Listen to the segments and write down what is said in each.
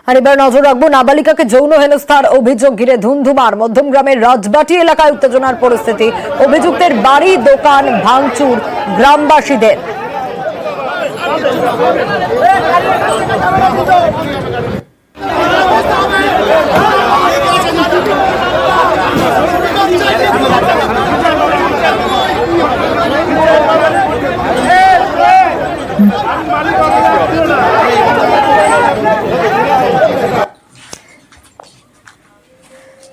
আর এবার নজর রাখবো নাবালিকাকে যৌন হেনস্থার অভিযোগ ঘিরে ধুন্ধুমার মধ্যমগ্রামের রাজবাটি এলাকায় উত্তেজনার পরিস্থিতি। অভিযুক্তের বাড়ি দোকান ভাঙচুর গ্রামবাসীদের।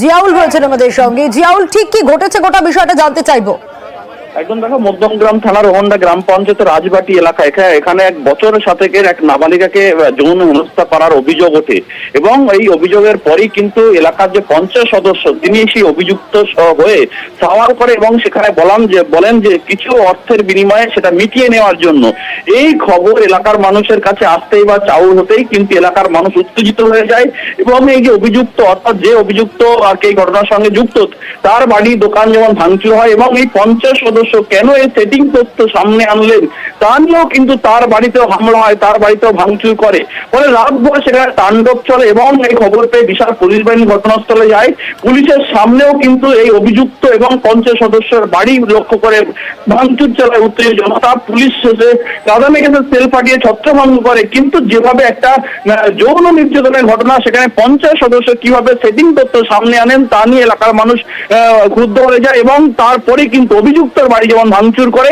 জিয়াউল রয়েছেন আমাদের সঙ্গে। জিয়াউল, ঠিক কি ঘটেছে গোটা বিষয়টা জানতে চাইবো। একদম দেখো, মধ্যমগ্রাম থানার রোহন্ডা গ্রাম পঞ্চায়েতের রাজবাটি এলাকা, এখানে এক বছর সাতেকের এক নাবালিকাকে যৌন হেনস্থা করার অভিযোগ ওঠে এবং এই অভিযোগের পরেই কিন্তু এলাকার যে পঞ্চায়েত সদস্য তিনি সেই অভিযুক্ত হয়ে সওয়াল করে এবং সেখানে বলেন যে কিছু অর্থের বিনিময়ে সেটা মিটিয়ে নেওয়ার জন্য। এই খবর এলাকার মানুষের কাছে আসতেই বা চাউল হতেই কিন্তু এলাকার মানুষ উত্তেজিত হয়ে যায় এবং এই যে অভিযুক্ত, অর্থাৎ যে অভিযুক্ত আর কি এই ঘটনার সঙ্গে যুক্ত, তার বাড়ি দোকান যেমন ভাঙচুর হয় এবং এই পঞ্চায়েত সদস্য কেন এই সেটিং তথ্য সামনে আনলেন তা নিয়েও কিন্তু তার বাড়িতেও হামলা হয়, তার বাড়িতেও ভাঙচুর করে। ফলে রাতভর সেখানে তাণ্ডব চলে এবং এই খবর পেয়ে বিশাল পুলিশ বাহিনী ঘটনাস্থলে যায়। পুলিশের সামনেও কিন্তু এই অভিযুক্ত এবং পঞ্চায়েত সদস্যের বাড়ি লক্ষ্য করে ভাঙচুর চালায় উত্তেজিত জনতা। পুলিশ শেষে কাঁদানে গেছে সেল ফাটিয়ে ছত্রভঙ্গ করে, কিন্তু যেভাবে একটা যৌন নির্যাতনের ঘটনা সেখানে পঞ্চায়েত সদস্য কিভাবে সেটিং তথ্য সামনে আনেন তা নিয়ে এলাকার মানুষ ক্ষুব্ধ হয়ে যায় এবং তারপরে কিন্তু অভিযুক্তর বাড়ি যেমন ভাঙচুর করে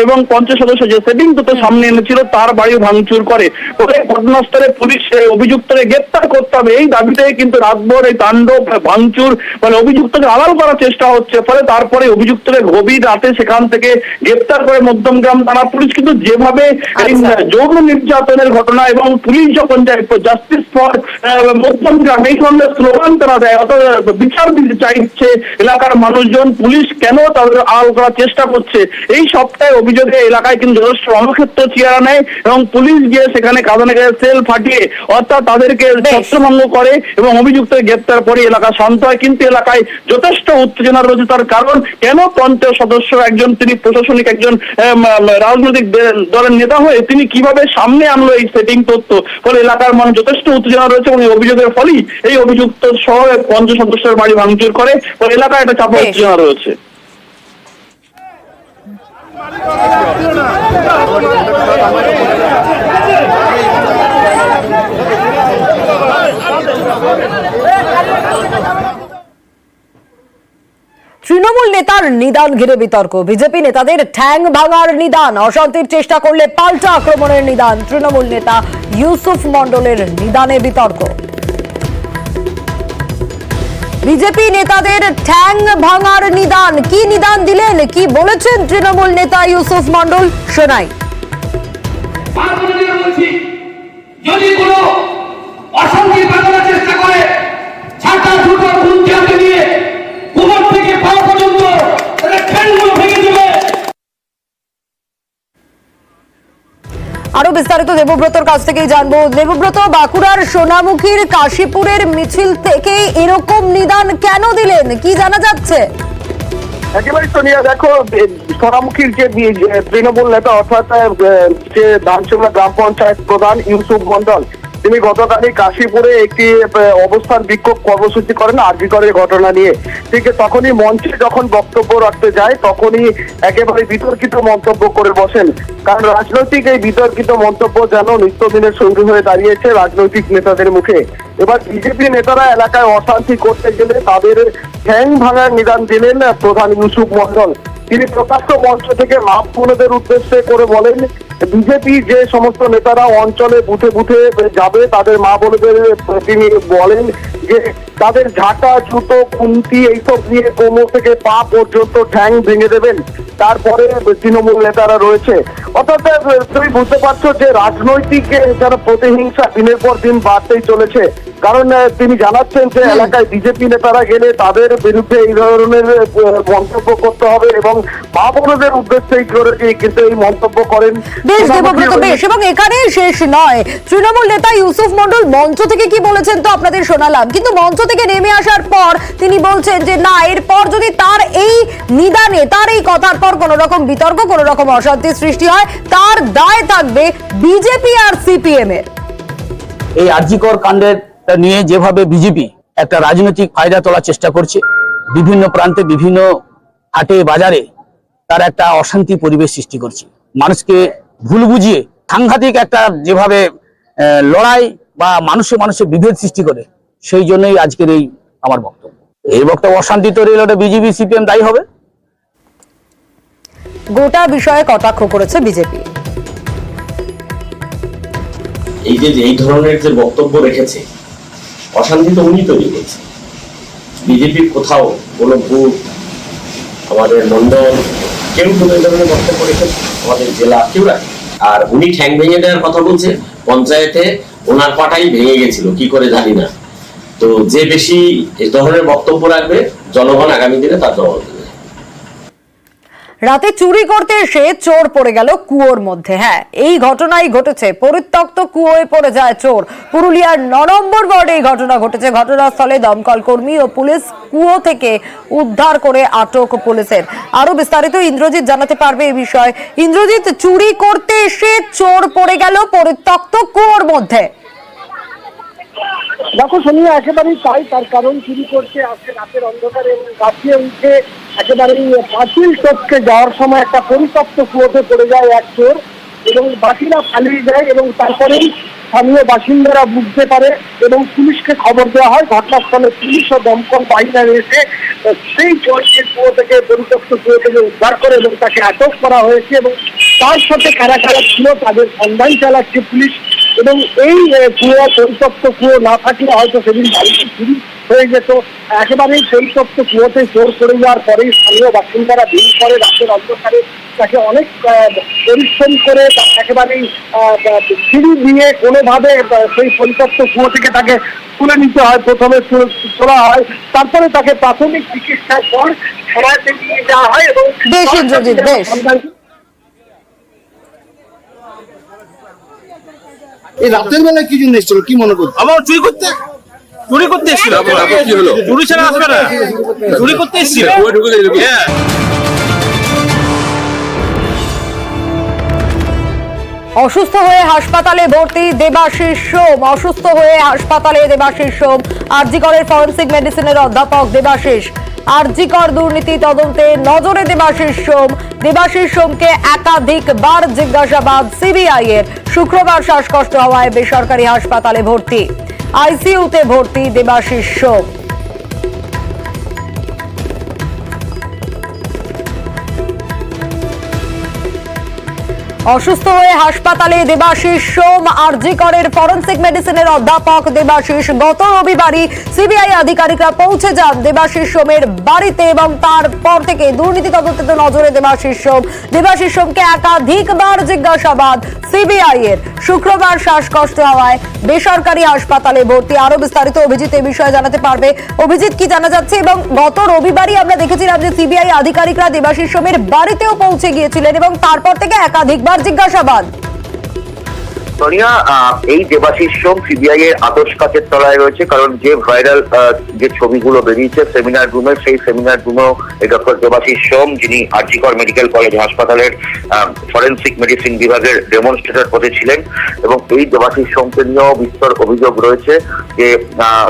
এবং পঞ্চায়েত সদস্য যে সেটিং তথ্য সামনে এনেছিল তার বাড়িও ভাঙচুর করে। ফলে ঘটনাস্থলে পুলিশ অভিযুক্তকে গ্রেপ্তার করতে হবে এই দাবিতে কিন্তু রাতভর এই তাণ্ডব ভাঙচুর, মানে অভিযুক্তকে আড়াল করার চেষ্টা হচ্ছে। ফলে তারপরে অভিযুক্তকে গভীর রাতে সেখান থেকে গ্রেপ্তার করে মধ্যমগ্রাম থানা পুলিশ। কিন্তু যেভাবে এই যৌন নির্যাতনের ঘটনা এবং পুলিশ যখন যায় জাস্টিস ফর মধ্যমগ্রাম এই ধরনের স্লোগান তারা দেয়, অর্থাৎ বিচার দিতে চাইছে এলাকার মানুষজন, পুলিশ কেন তাদের আড়াল করার চেষ্টা করছে। এই সপ্তাহে অভিযোগে এলাকায় কিন্তু যথেষ্ট রণক্ষেত্র চেহারা নেয় এবং পুলিশ গিয়ে সেখানে কাঁদানে গেছে সেল ফাটিয়ে অর্থাৎ তাদেরকে ছত্রভঙ্গ করে এবং অভিযুক্তের গ্রেপ্তার পরে এলাকা শান্ত হয়। কিন্তু এলাকায় যথেষ্ট উত্তেজনা রয়েছে, তার কারণ কেন পঞ্চায়েত সদস্য একজন, তিনি প্রশাসনিক একজন রাজনৈতিক দলের নেতা হয়ে তিনি কিভাবে সামনে আনলো এই সেটিং তথ্য। ফলে এলাকার মানুষ যথেষ্ট উত্তেজনা রয়েছে এবং এই অভিযোগের ফলেই এই অভিযুক্ত সহ পঞ্চায়েত সদস্যের বাড়ি ভাঙচুর করে। ফলে এলাকায় একটা চাপা উত্তেজনা রয়েছে। তৃণমূল নেতার নিদান ঘিরে বিতর্ক। বিজেপি নেতাদের ঠ্যাং ভাঙার নিদান, অশান্তির চেষ্টা করলে পাল্টা আক্রমণের নিদান। তৃণমূল নেতা ইউসুফ মণ্ডলের নিদানে বিতর্ক। বিজেপি নেতাদের ঠ্যাং ভাঙার নিদান, কি নিদান দিলেন, কি বলেছেন তৃণমূল নেতা ইউসুফ মণ্ডল, শোনাই। যদি কোনো অশান্তি বাঁধানোর চেষ্টা করে ছাতা ছুটো গুঞ্জাকে নিয়ে কোমর থেকে পা পর্যন্ত ঠ্যাংগুলো ভেঙে দেবে। আরো বিস্তারিত দেবব্রতর কাছ থেকেই জানবো। দেবব্রত, বাঁকুড়ার সোনামুখীর কাশীপুরের মিছিল থেকে এরকম নিদান কেন দিলেন, কি জানা যাচ্ছে? একেবারে সোনিয়া, দেখো, সোনামুখীর যে তৃণমূল নেতা অর্থাৎ যে দানচুমলা গ্রাম পঞ্চায়েত প্রধান ইউসুফ মণ্ডল, তিনি গতকালই কাশীপুরে একটি অবস্থান বিক্ষোভ কর্মসূচি করেন আরজি করের ঘটনা নিয়ে। ঠিক তখনই মঞ্চে যখন বক্তব্য রাখতে যায় তখনই একেবারে বিতর্কিত মন্তব্য করে বসেন। কারণ রাজনৈতিক এই বিতর্কিত মন্তব্য যেন নিত্যদিনের সঙ্গী হয়ে দাঁড়িয়েছে রাজনৈতিক নেতাদের মুখে। এবার বিজেপি নেতারা এলাকায় অশান্তি করতে গেলে তাদের ঠ্যাং ভাঙার নিদান দিলেন প্রধান ইউসুফ মণ্ডল। তিনি প্রকাশ্য মঞ্চ থেকে মাপ বোনদের উদ্দেশ্যে করে বলেন, বিজেপি যে সমস্ত নেতারা অঞ্চলে বুথে বুথে যাবে তাদের মা বোনদের তিনি বলেন যে তাদের ঝাঁটা জুতো খুন্তি এইসব নিয়ে কোমর থেকে পা পর্যন্ত ঠ্যাং ভেঙে দেবেন। তারপরে তৃণমূল নেতারা রয়েছে, অর্থাৎ তুমি বুঝতে পারছো যে রাজনৈতিক যারা প্রতিহিংসা দিনের পর দিন বাড়তেই চলেছে। কারণ তিনি জানাচ্ছেন যে এলাকায় বিজেপি নেতারা গেলে তাদের বিরুদ্ধে এই ধরনের মন্তব্য করতে হবে এবং মা বোনদের উদ্দেশ্যে কিন্তু এই মন্তব্য করেন। বেশ দেবব্রত, বেশ, এবং এখানে শেষ নয়। তৃণমূল নেতা ইউসুফ মণ্ডল মঞ্চ থেকে কি বলেছেন তো আপনাদের শোনালাম, কিন্তু মঞ্চ থেকে নেমে আসার পর তিনি বলছেন যে না, এরপর যদি তার এই নিদানে, তার এই কথার পর কোন রকম বিতর্ক, কোন রকম অশান্তি সৃষ্টি হয়, তার দায় থাকবে বিজেপি আর সিপিএম এর। এই আরজিকর কাণ্ডের নিয়ে যেভাবে বিজেপি একটা রাজনৈতিক ফায়দা তোলার চেষ্টা করছে, বিভিন্ন প্রান্তে বিভিন্ন হাটে বাজারে তার একটা অশান্তি পরিবেশ সৃষ্টি করছে, মানুষকে ভুল বুঝিয়ে সাংঘাতিক একটা যেভাবে লড়াই বা মানুষে মানুষে বিভেদ সৃষ্টি করে, সেই জন্যই আজকের এই আমার বক্তব্য। এই বক্তব্য অশান্তি তৈরি হলে বিজেপি সিপিএম দায়ী হবে। গোটা বিষয়ে কটাক্ষ করেছে বিজেপি। এই যে এই ধরনের যে বক্তব্য রেখেছে, অশান্তি তো উনি তৈরি করছে। বিজেপির কোথাও কোনো ভূত, আমাদের মন্ডল কেউ কোনো এই ধরনের বক্তব্য রেখেছে, আমাদের জেলা কেউ রাখে। আর উনি ঠ্যাং ভেঙে দেওয়ার কথা বলছে, পঞ্চায়েতে ওনার পাটাই ভেঙে গেছিল কি করে জানি না। তো যে বেশি এই ধরনের বক্তব্য রাখবে, জনগণ আগামী দিনে তার জবাব দেবে। রাতে চুরি করতে এসে চোর পড়ে গেল কুয়োর মধ্যে। হ্যাঁ, এই ঘটনাই ঘটেছে, পরিত্যক্ত কুয়োয় পড়ে যায় চোর। পুরুলিয়ার 9 নম্বর ওয়ার্ডে এই ঘটনা ঘটেছে। ঘটনাস্থলে দমকল কর্মী ও পুলিশ কুয়ো থেকে উদ্ধার করে আটক পুলিশের। আরো বিস্তারিত ইন্দ্রজিৎ জানাতে পারবে এই বিষয়ে। ইন্দ্রজিৎ, চুরি করতে এসে চোর পড়ে গেল পরিত্যক্ত কুয়োর মধ্যে। দেখো সোনিয়া, একেবারেই তাই। তার কারণ চুরি করতে আসে রাতের অন্ধকারে এবং গাছিয়ে উঠে একেবারেই পাঁচিল টপকে যাওয়ার সময় একটা পরিত্যক্ত কুয়োতে পড়ে যায় এক চোর এবং বাকিরা পালিয়ে যায় এবং তারপরেই স্থানীয় বাসিন্দারা বুঝতে পারে এবং পুলিশকে খবর দেওয়া হয়। ঘটনাস্থলে পুলিশ ও দমকল বাহিনী এসে সেই চোরকে কুয়ো থেকে পরিত্যক্ত কুয়ো থেকে উদ্ধার করে এবং তাকে আটক করা হয়েছে এবং তার সাথে কারা কারা ছিল তাদের সন্ধান চালাচ্ছে পুলিশ। এবং এই কুয়ো, পরিত্যক্ত কুয়ো না থাকলে হয়তো সেদিন বাড়িতে চুরি হয়ে যেত। একেবারেই পরিত্যক্ত কুয়োতে চোর পড়ে যাওয়ার পরেই স্থানীয় বাসিন্দারা ভিড় করে রাতের অন্ধকারে তাকে অনেক পরিশ্রম করে একেবারেই সিঁড়ি দিয়ে কোনোভাবে সেই পরিত্যক্ত কুয়ো থেকে তাকে তুলে নিতে হয়। প্রথমে তোলা হয়, তারপরে তাকে প্রাথমিক চিকিৎসার পর সরাইতে নিয়ে যাওয়া হয় এবং বেশ ইন্দ্রজিৎ, বেশ। এই রাতের বেলায় কি জন্য এসেছিল, কি মনে করছো? আমার চুরি করতে এসেছিল। চুরি ছাড়া আসবে না, চুরি করতে এসেছিল। হ্যাঁ, অসুস্থ হয়ে হাসপাতালে ভর্তি দেবাশিস সোম। অসুস্থ হয়ে হাসপাতালে দেবাশিস সোম। আরজিকরের ফরেনসিক মেডিসিনের অধ্যাপক দেবাশিস। আরজিকর দুর্নীতি তদন্তে নজরে দেবাশিস সোম। দেবাশিস সোমকে একাধিকবার জিজ্ঞাসাবাদ সিবিআই এর। শুক্রবার শ্বাসকষ্ট হওয়ায় বেসরকারি হাসপাতালে ভর্তি। আইসিইউতে ভর্তি দেবাশিস সোম। অসুস্থ হয়ে হাসপাতালে দেবাশিস সোম। আরজিকরের ফরেনসিক মেডিসিনের অধ্যাপক দেবাশিস। গত রবিবারই সিবিআই আধিকারিকরা পৌঁছে যান দেবাশিস সোমের বাড়িতে এবং তারপর থেকে দুর্নীতি তদন্তে নজরে দেবাশিস সোম। দেবাশিস সোমকে একাধিকবার জিজ্ঞাসাবাদ সিবিআই এর। শুক্রবার শ্বাসকষ্ট হওয়ায় বেসরকারি হাসপাতালে ভর্তি। আরো বিস্তারিত অভিজিৎ এই বিষয়ে জানাতে পারবে। অভিজিৎ, কি জানা যাচ্ছে? এবং গত রবিবারই আমরা দেখেছিলাম যে সিবিআই আধিকারিকরা দেবাশিস সোমের বাড়িতেও পৌঁছে গিয়েছিলেন এবং তারপর থেকে একাধিকবার জিজ্ঞাসাবাদ। সোনিয়া, এই দেবাশিস সোম সিবিআই এর আদর্শ কাচের তলায় রয়েছে, কারণ যে ভাইরাল যে ছবিগুলো বেরিয়েছে সেমিনার রুমে, সেই সেমিনার রুমেও এই ডক্টর দেবাশিস সোম, যিনি আরজিকর মেডিকেল কলেজ হাসপাতালের ফরেনসিক মেডিসিন বিভাগের ডেমনস্ট্রেটর পদে ছিলেন। এবং এই দেবাশিস সোমকে নিয়েও বিস্তর অভিযোগ রয়েছে যে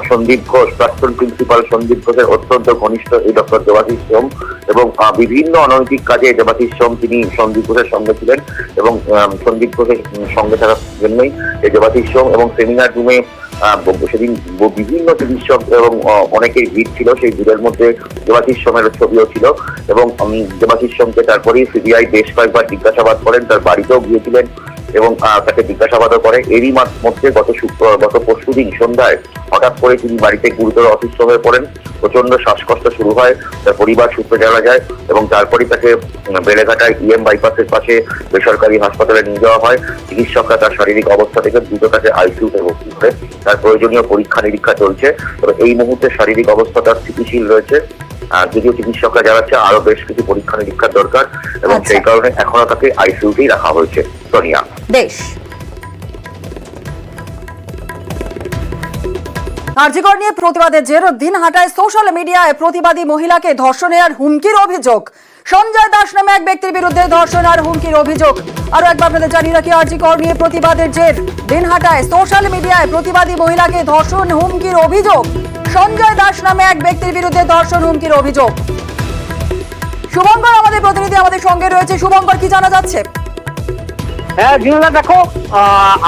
সন্দীপ ঘোষ, প্রাক্তন প্রিন্সিপাল সন্দীপ ঘোষের অত্যন্ত ঘনিষ্ঠ এই ডক্টর দেবাশিস সোম এবং বিভিন্ন অনৈতিক কাজে দেবাশিস সোম তিনি সন্দীপ ঘোষের সঙ্গে ছিলেন এবং সন্দীপ ঘোষের সঙ্গে থাকার জন্যই এই দেবাশিস সোম এবং সেমিনার রুমে সেদিন বিভিন্ন চিকিৎসক এবং অনেকের ভিড় ছিল। সেই ভিড়ের মধ্যে দেবাশিস সোমের ছবিও ছিল এবং দেবাশিস সোমকে তারপরেই সিবিআই বেশ কয়েকবার জিজ্ঞাসাবাদ করেন, তার বাড়িতেও গিয়েছিলেন এবং তাকে জিজ্ঞাসাবাদও করে। এরই মধ্যে গত পরশুদিন সন্ধ্যায় হঠাৎ করে তিনি বাড়িতে গুরুতর অসুস্থ হয়ে পড়েন। প্রচন্ড শ্বাসকষ্ট শুরু হয়, তার পরিবার সূত্রে জানা যায় এবং তারপরেই তাকে বেলেঘাটায় ইএম বাইপাসের পাশে বেসরকারি হাসপাতালে নিয়ে যাওয়া হয়। চিকিৎসকরা তার শারীরিক অবস্থা থেকে দ্রুত তাকে আইসিইউতে ভর্তি করে তার প্রয়োজনীয় পরীক্ষা নিরীক্ষা চলছে। তবে এই মুহূর্তে শারীরিক অবস্থা তার স্থিতিশীল রয়েছে। যদিও চিকিৎসকরা জানাচ্ছে আরো বেশ কিছু পরীক্ষা নিরীক্ষার দরকার এবং সেই কারণে এখনো তাকে আইসিইউতেই রাখা হয়েছে। সোনিয়া, বেশ। আরজিকর নিয়ে প্রতিবাদের জের দিনহাটায় সোশ্যাল মিডিয়ায় প্রতিবাদী মহিলাকে ধর্ষণের হুমকির অভিযোগ। সঞ্জয় দাস নামে এক ব্যক্তির বিরুদ্ধে ধর্ষণ আর হুমকির অভিযোগ। আরো একবার আপনাদের জানিয়ে রাখি, আরজি কর নিয়ে প্রতিবাদের জের। দিনহাটায় সোশ্যাল মিডিয়ায় প্রতিবাদী মহিলাকে ধর্ষণ হুমকির অভিযোগ। সঞ্জয় দাস নামে এক ব্যক্তির বিরুদ্ধে ধর্ষণ হুমকির অভিযোগ। শুভঙ্কর আমাদের প্রতিনিধি আমাদের সঙ্গে রয়েছে। শুভঙ্কর, কি জানা যাচ্ছে? হ্যাঁ দিনাদা, দেখো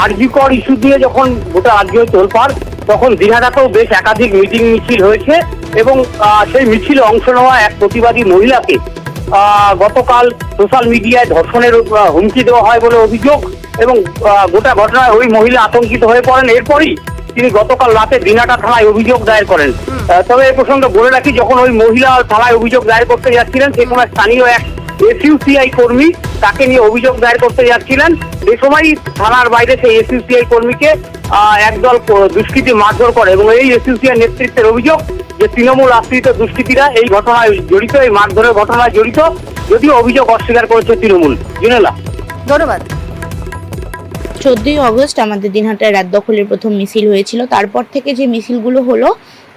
আরজি কর ইস্যু দিয়ে যখন গোটা রাজ্য তোলপাড়, তখন দিনাদাতেও বেশ একাধিক মিটিং মিছিল হয়েছে এবং সেই মিছিলে অংশ নেওয়া এক প্রতিবাদী মহিলাকে গতকাল সোশ্যাল মিডিয়ায় ধর্ষণের হুমকি দেওয়া হয় বলে অভিযোগ এবং গোটা ঘটনায় ওই মহিলা আতঙ্কিত হয়ে পড়েন। এরপরই তিনি গতকাল রাতে দিনাটা থানায় অভিযোগ দায়ের করেন। তবে এই প্রসঙ্গে বলে রাখি, যখন ওই মহিলা থানায় অভিযোগ দায়ের করতে যাচ্ছিলেন, সে সময় স্থানীয় এক এসইউসিআই কর্মী তাকে নিয়ে অভিযোগ দায়ের করতে যাচ্ছিলেন। এ সময় থানার বাইরে সেই এসইউসিআই কর্মীকে একদল দুষ্কৃতী মারধর করে এবং এই এসইউসিআই নেতৃত্বের অভিযোগ যে তৃণমূল আশ্রিত দুষ্কৃতীরা এই ঘটনায় জড়িত, এই মারধরের ঘটনায় জড়িত, যদিও অভিযোগ অস্বীকার করেছে তৃণমূল। জুনেলা, ধন্যবাদ। 14ই অগস্ট আমাদের দিনহাটায় রাত দখলের প্রথম মিছিল হয়েছিল। তারপর থেকে যে মিছিলগুলো হলো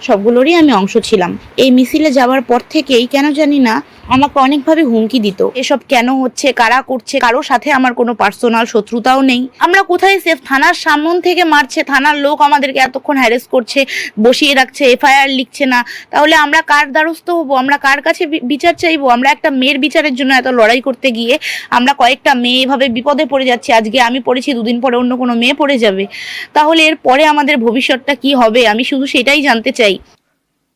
সবগুলোরই আমি অংশ ছিলাম। এই মিছিলে যাওয়ার পর থেকেই কেন জানি না আমাকে অনেকভাবে হুমকি দিত। এসব কেন হচ্ছে, কারা করছে, কারোর সাথে আমার কোনো পার্সোনাল শত্রুতাও নেই। আমরা কোথায় সেফ? থানার সামন থেকে মারছে, থানার লোক আমাদেরকে এতক্ষণ হ্যারেস করছে, বসিয়ে রাখছে, এফআইআর লিখছে না। তাহলে আমরা কার দ্বারস্থ হবো? আমরা কার কাছে বিচার চাইবো? আমরা একটা মেয়ের বিচারের জন্য এত লড়াই করতে গিয়ে আমরা কয়েকটা মেয়ে এভাবে বিপদে পড়ে যাচ্ছি। আজকে আমি পড়েছি, দুদিন পরে অন্য কোনো মেয়ে পড়ে যাবে। তাহলে এর পরে আমাদের ভবিষ্যৎটা কি হবে? আমি শুধু সেটাই জানতে চাই।